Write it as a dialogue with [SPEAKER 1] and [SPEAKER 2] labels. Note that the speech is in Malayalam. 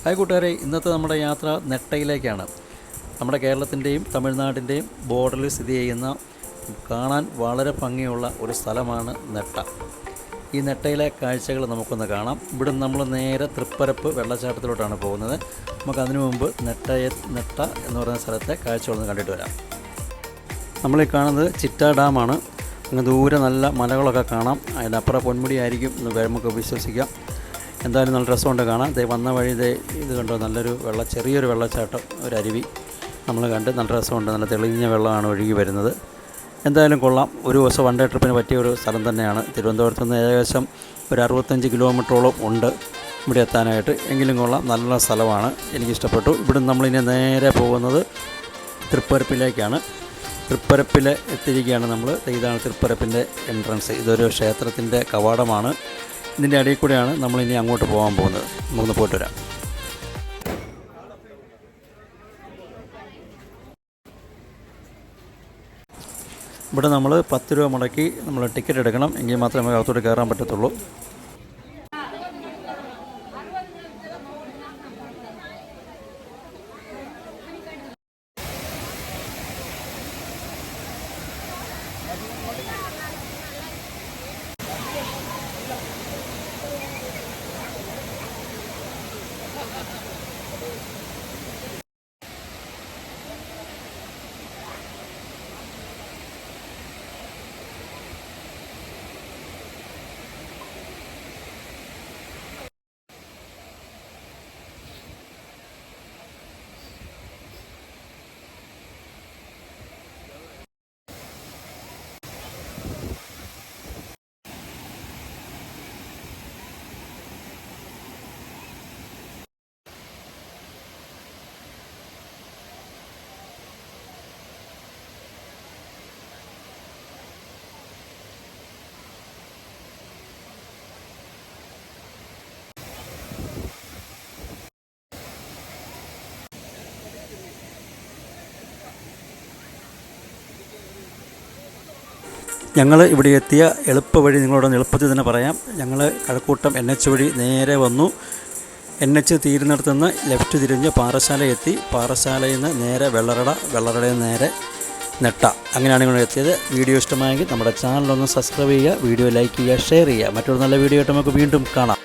[SPEAKER 1] ഹായ് കൂട്ടുകാരെ, ഇന്നത്തെ നമ്മുടെ യാത്ര നെട്ടയിലേക്കാണ്. നമ്മുടെ കേരളത്തിൻ്റെയും തമിഴ്നാടിൻ്റെയും ബോർഡറിൽ സ്ഥിതി ചെയ്യുന്ന കാണാൻ വളരെ ഭംഗിയുള്ള ഒരു സ്ഥലമാണ് നെട്ട. ഈ നെട്ടയിലെ കാഴ്ചകൾ നമുക്കൊന്ന് കാണാം. ഇവിടെ നമ്മൾ നേരെ തൃപ്പരപ്പ് വെള്ളച്ചാട്ടത്തിലോട്ടാണ് പോകുന്നത്. നമുക്കതിനു മുമ്പ് നെട്ട എന്ന് പറയുന്ന സ്ഥലത്തെ കാഴ്ചകളൊന്ന് കണ്ടിട്ട് വരാം. നമ്മളീ കാണുന്നത് ചിറ്റാ ഡാമാണ്. അങ്ങ് ദൂരെ നല്ല മലകളൊക്കെ കാണാം. അതിനപ്പുറം പൊന്മുടി ആയിരിക്കും എന്ന് നമുക്ക് വിശ്വസിക്കാം. എന്തായാലും നല്ല രസമുണ്ട് കാണാം. വന്ന വഴി ഇത് കണ്ടോ, നല്ലൊരു ചെറിയൊരു വെള്ളച്ചാട്ടം, ഒരു അരുവി നമ്മൾ കണ്ട് നല്ല രസമുണ്ട്. നല്ല തെളിഞ്ഞ വെള്ളമാണ് ഒഴുകി വരുന്നത്. എന്തായാലും കൊള്ളാം. ഒരു ദിവസം വൺ ഡേ ട്രിപ്പിന് പറ്റിയ ഒരു സ്ഥലം തന്നെയാണ്. തിരുവനന്തപുരത്ത് നിന്ന് ഏകദേശം ഒരു 65 കിലോമീറ്ററോളം ഉണ്ട് ഇവിടെ എത്താനായിട്ട്. എങ്കിലും കൊള്ളാം, നല്ല സ്ഥലമാണ്, എനിക്കിഷ്ടപ്പെട്ടു. ഇവിടുന്ന് നമ്മളിനി നേരെ പോകുന്നത് തൃപ്പരപ്പിലേക്കാണ്. തൃപ്പരപ്പിൽ എത്തിയിരിക്കുകയാണ് നമ്മൾ. ഇതാണ് തൃപ്പരപ്പിൻ്റെ എൻട്രൻസ്. ഇതൊരു ക്ഷേത്രത്തിൻ്റെ കവാടമാണ്. ഇതിൻ്റെ അടിയിൽ കൂടെയാണ് നമ്മളിനി അങ്ങോട്ട് പോകാൻ പോകുന്നത്. നമുക്കൊന്ന് പോയിട്ട് വരാം. ഇവിടെ നമ്മൾ 10 രൂപ മുടക്കി നമ്മൾ ടിക്കറ്റ് എടുക്കണം. എങ്കിൽ മാത്രമേ നമുക്ക് അകത്തോട്ട് കയറാൻ പറ്റത്തുള്ളൂ. ഞങ്ങൾ ഇവിടെ എത്തിയ എളുപ്പ വഴി നിങ്ങളോടൊന്ന് എളുപ്പത്തിൽ തന്നെ പറയാം. ഞങ്ങൾ കഴക്കൂട്ടം NH വഴി നേരെ വന്നു. NH തീരുന്നിടത്തു നിന്ന് ലെഫ്റ്റ് തിരിഞ്ഞ് പാറശാല എത്തി. പാറശാലയിൽ നിന്ന് നേരെ വെള്ളറടയിൽ നിന്ന് നേരെ നെട്ട. അങ്ങനെയാണ് ഇവിടെ എത്തിയത്. വീഡിയോ ഇഷ്ടമായെങ്കിൽ നമ്മുടെ ചാനലൊന്ന് സബ്സ്ക്രൈബ് ചെയ്യുക, വീഡിയോ ലൈക്ക് ചെയ്യുക, ഷെയർ ചെയ്യുക. മറ്റൊരു നല്ല വീഡിയോ ആയിട്ട് നമുക്ക് വീണ്ടും കാണാം.